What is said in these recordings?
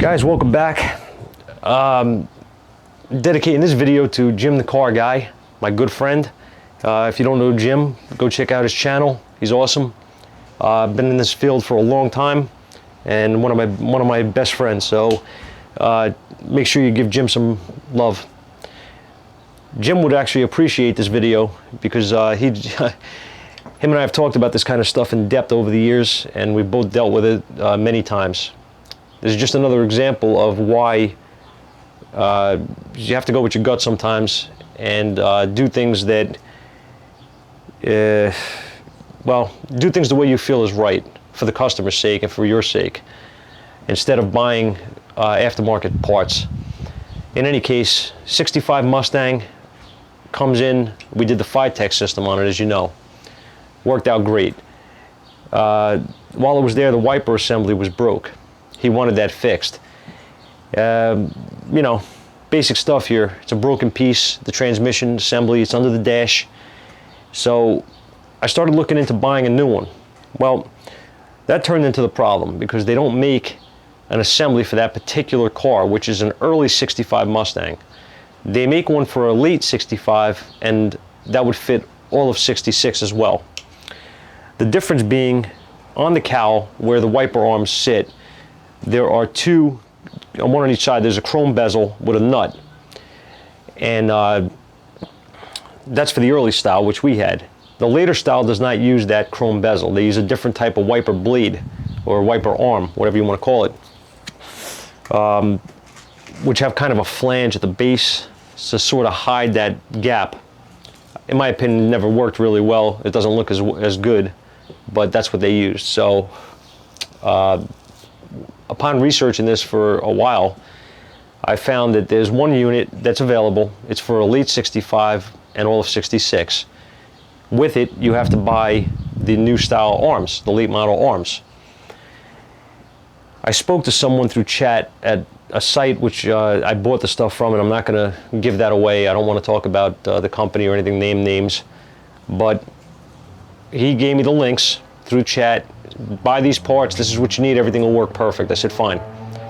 Guys, welcome back. Dedicating this video to Jim the Car Guy, my good friend. If you don't know Jim, go check out his channel. He's awesome. Been in this field for a long time and one of my best friends. So make sure you give Jim some love. Jim would actually appreciate this video because him and I have talked about this kind of stuff in depth over the years, and we've both dealt with it many times. This is just another example of why you have to go with your gut sometimes and do things that, well, do things the way you feel is right for the customer's sake and for your sake, instead of buying aftermarket parts. In any case, 65 Mustang comes in. We did the FiTech system on it, as you know. Worked out great. While it was there, the wiper assembly was broke. He wanted that fixed. You know, basic stuff here. It's a broken piece, the transmission assembly, it's under the dash. So I started looking into buying a new one. Well, that turned into the problem because they don't make an assembly for that particular car, which is an early 65 Mustang. They make one for a late 65, and that would fit all of 66 as well. The difference being, on the cowl where the wiper arms sit, there are two, one on each side. There's a chrome bezel with a nut, and that's for the early style, which we had. The later style does not use that chrome bezel. They use a different type of wiper blade or wiper arm, whatever you want to call it, which have kind of a flange at the base to sort of hide that gap. In my opinion, it never worked really well. It doesn't look as good, but that's what they used. So upon researching this for a while, I found that there's one unit that's available. It's for a late 65 and all of 66. With it, you have to buy the new style arms, the late model arms. I spoke to someone through chat at a site which I bought the stuff from, and I'm not going to give that away. I don't want to talk about the company or anything, name names, but he gave me the links through chat. Buy these parts, this is what you need, everything will work perfect. I said fine.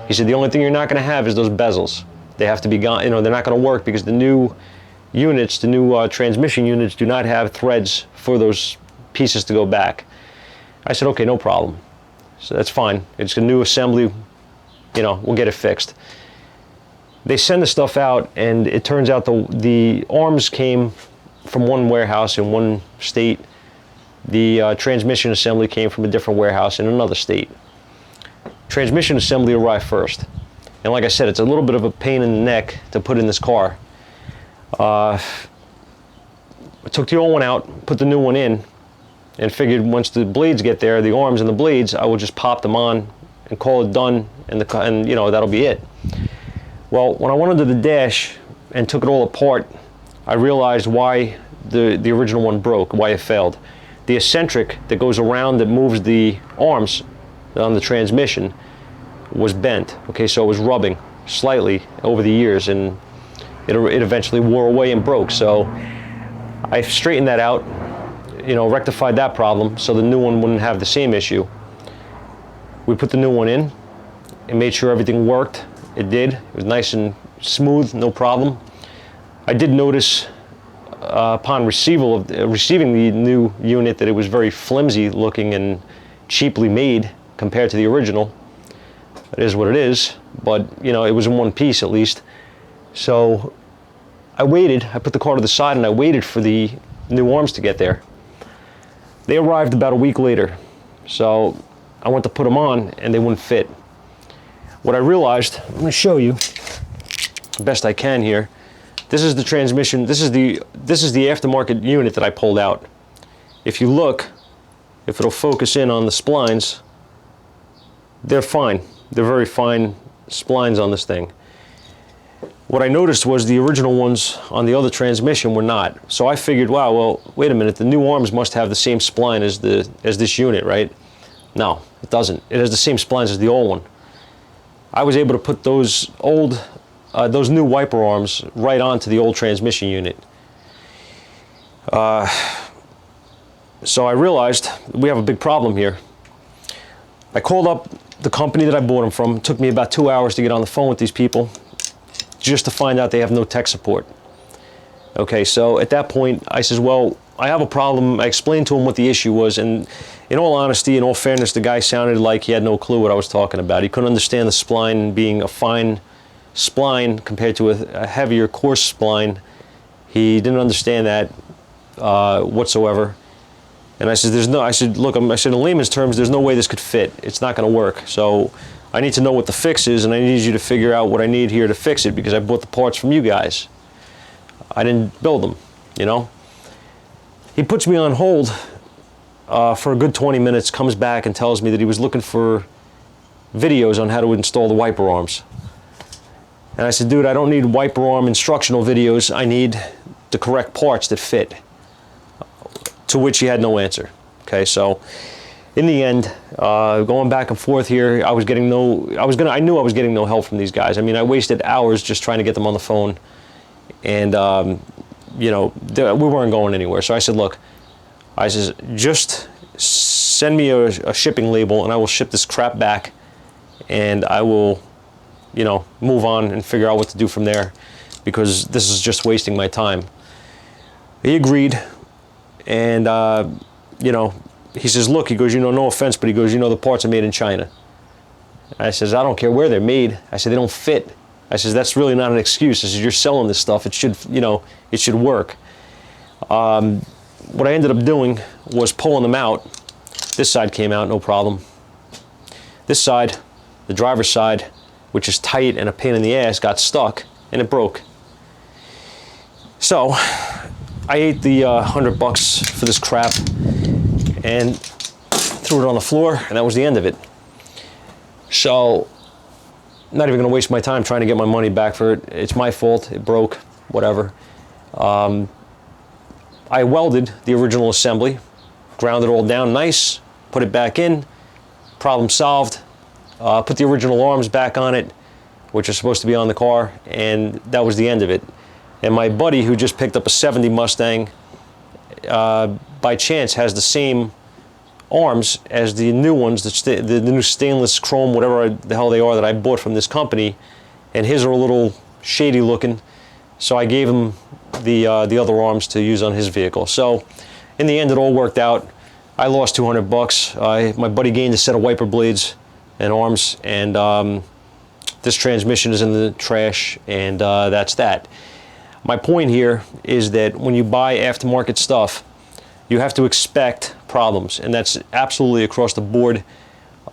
He said the only thing you're not going to have is those bezels. They have to be gone, you know, they're not going to work because the new units, the new transmission units do not have threads for those pieces to go back. I said okay, no problem. So that's fine. It's a new assembly, you know, we'll get it fixed. They send the stuff out, and it turns out the arms came from one warehouse in one state. The transmission assembly came from a different warehouse in another state. Transmission assembly arrived first. And like I said, it's a little bit of a pain in the neck to put in this car. I took the old one out, put the new one in, and figured once the blades get there, the arms and the blades, I will just pop them on and call it done, and you know, that'll be it. Well, when I went under the dash and took it all apart, I realized why the original one broke, why it failed. The eccentric that goes around that moves the arms on the transmission was bent. Okay, so it was rubbing slightly over the years, and it eventually wore away and broke. So I straightened that out, you know, rectified that problem so the new one wouldn't have the same issue. We put the new one in and made sure everything worked. It did. It was nice and smooth, no problem. I did notice upon receiving the new unit that it was very flimsy looking and cheaply made compared to the original. It is what it is, but you know, it was in one piece at least. So I waited, I put the car to the side and I waited for the new arms to get there. They arrived about a week later. So I went to put them on and they wouldn't fit. What I realized, I'm going to show you the best I can here. This is the transmission, this is the aftermarket unit that I pulled out. If you look, if it'll focus in on the splines, they're fine. They're very fine splines on this thing. What I noticed was the original ones on the other transmission were not. So I figured, wow, well, wait a minute, the new arms must have the same spline as this unit, right? No, it doesn't. It has the same splines as the old one. I was able to put those new wiper arms right onto the old transmission unit. So I realized we have a big problem here. I called up the company that I bought them from. It took me about 2 hours to get on the phone with these people just to find out they have no tech support. Okay, so at that point, I says, well, I have a problem. I explained to him what the issue was, and in all honesty, in all fairness, the guy sounded like he had no clue what I was talking about. He couldn't understand the spline being a fine spline compared to a heavier, coarse spline. He didn't understand that whatsoever. And I said, look, I said, in layman's terms, there's no way this could fit. It's not going to work. So I need to know what the fix is, and I need you to figure out what I need here to fix it, because I bought the parts from you guys. I didn't build them, you know. He puts me on hold for a good 20 minutes, comes back and tells me that he was looking for videos on how to install the wiper arms. And I said, dude, I don't need wiper arm instructional videos. I need the correct parts that fit. To which he had no answer. Okay, so in the end, going back and forth here, I knew I was getting no help from these guys. I mean, I wasted hours just trying to get them on the phone, and you know, we weren't going anywhere. So I said, look, I says, just send me a shipping label, and I will ship this crap back, and I will, you know, move on and figure out what to do from there, because this is just wasting my time. He agreed. And, you know, he says, look, he goes, you know, no offense, but he goes, you know, the parts are made in China. I says, I don't care where they're made. I said, they don't fit. I says, that's really not an excuse. I says, you're selling this stuff. It should, you know, it should work. What I ended up doing was pulling them out. This side came out, no problem. This side, the driver's side, which is tight and a pain in the ass, got stuck, and it broke. So I ate the $100 for this crap and threw it on the floor, and that was the end of it. So, not even going to waste my time trying to get my money back for it. It's my fault. It broke. Whatever. I welded the original assembly, ground it all down nice, put it back in. Problem solved. Put the original arms back on it, which are supposed to be on the car, and that was the end of it. And my buddy, who just picked up a 70 Mustang, by chance has the same arms as the new ones, the new stainless chrome, whatever the hell they are, that I bought from this company, and his are a little shady looking, so I gave him the other arms to use on his vehicle. So in the end, it all worked out. I lost $200. My buddy gained a set of wiper blades and arms, and this transmission is in the trash, and that's that. My point here is that when you buy aftermarket stuff, you have to expect problems, and that's absolutely across the board.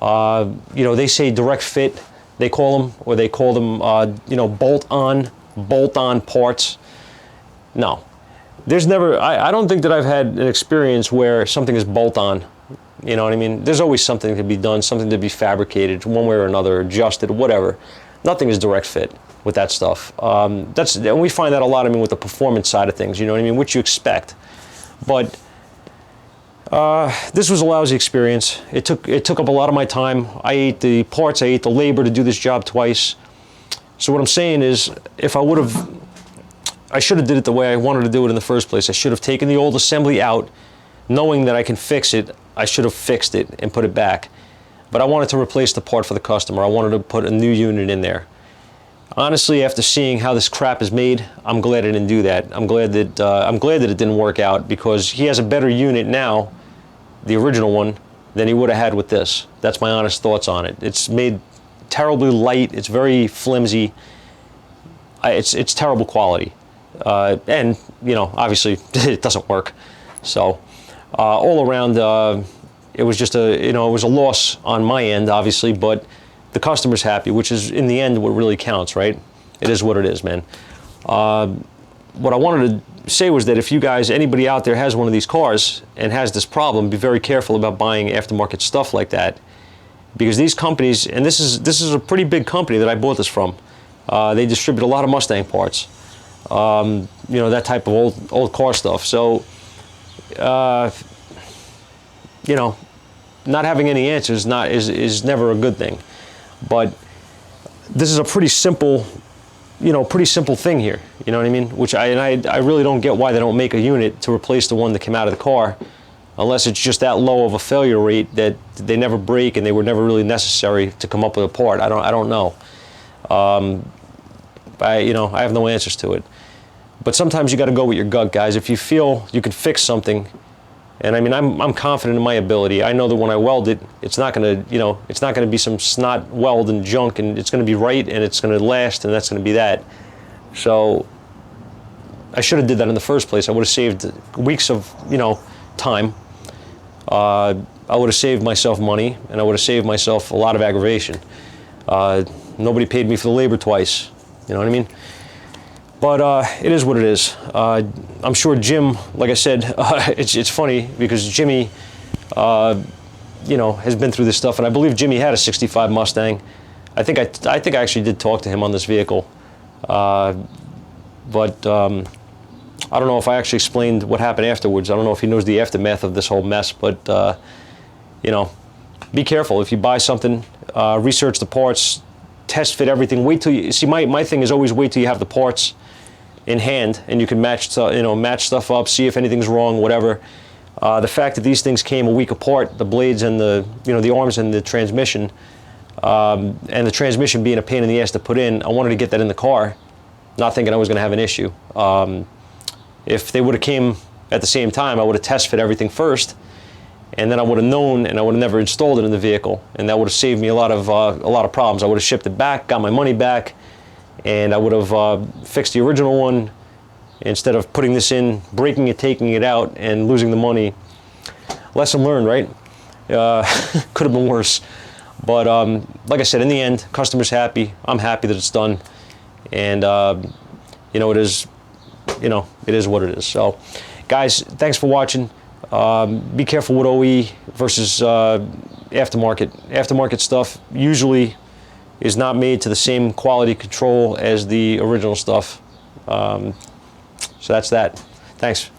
You know, they say direct fit, they call them, or they call them, you know, bolt-on parts. No, there's never, I don't think that I've had an experience where something is bolt-on. You know what I mean? There's always something to be done, something to be fabricated one way or another, adjusted, whatever. Nothing is direct fit with that stuff. And we find that a lot, I mean, with the performance side of things, you know what I mean, which you expect. But this was a lousy experience. It took up a lot of my time. I ate the parts, I ate the labor to do this job twice. So what I'm saying is, if I should have did it the way I wanted to do it in the first place. I should have taken the old assembly out, knowing that I can fix it. I should have fixed it and put it back. But I wanted to replace the part for the customer. I wanted to put a new unit in there. Honestly, after seeing how this crap is made, I'm glad I didn't do that. I'm glad that it didn't work out, because he has a better unit now, the original one, than he would have had with this. That's my honest thoughts on it. It's made terribly light. It's very flimsy. It's terrible quality, and you know, obviously, it doesn't work. So, all around, it was just it was a loss on my end, obviously, but the customer's happy, which is in the end what really counts, right? It is what it is, man. What I wanted to say was that if you guys, anybody out there has one of these cars and has this problem, be very careful about buying aftermarket stuff like that, because these companies, and this is a pretty big company that I bought this from. They distribute a lot of Mustang parts, you know, that type of old car stuff. So, you know, not having any answers is never a good thing. But this is a pretty simple, pretty simple thing here. You know what I mean? Which I really don't get why they don't make a unit to replace the one that came out of the car unless it's just that low of a failure rate that they never break and they were never really necessary to come up with a part. I don't know. I have no answers to it. But sometimes you got to go with your gut, guys. If you feel you can fix something, and I mean, I'm confident in my ability. I know that when I weld it, it's not going to, it's not going to be some snot weld and junk, and it's going to be right, and it's going to last, and that's going to be that. So I should have did that in the first place. I would have saved weeks of, time. I would have saved myself money, and I would have saved myself a lot of aggravation. Nobody paid me for the labor twice. You know what I mean? But it is what it is. I'm sure Jim, like I said, it's funny because Jimmy, has been through this stuff, and I believe Jimmy had a '65 Mustang. I think I actually did talk to him on this vehicle, but I don't know if I actually explained what happened afterwards. I don't know if he knows the aftermath of this whole mess, but be careful if you buy something. Research the parts, test fit everything. Wait till you see. My thing is always wait till you have the parts in hand and you can match stuff up, see if anything's wrong, whatever. The fact that these things came a week apart, the blades and the arms and the transmission, and the transmission being a pain in the ass to put in, I wanted to get that in the car, not thinking I was going to have an issue. If they would have came at the same time, I would have test fit everything first, and then I would have known, and I would have never installed it in the vehicle, and that would have saved me a lot of problems. I would have shipped it back, got my money back, and I would have fixed the original one instead of putting this in, breaking it, taking it out, and losing the money. Lesson learned, right? Could have been worse. But like I said, in the end, customer's happy. I'm happy that it's done, and it is, it is what it is. So, guys, thanks for watching. Be careful with OE versus aftermarket. Aftermarket stuff usually is not made to the same quality control as the original stuff. So that's that. Thanks.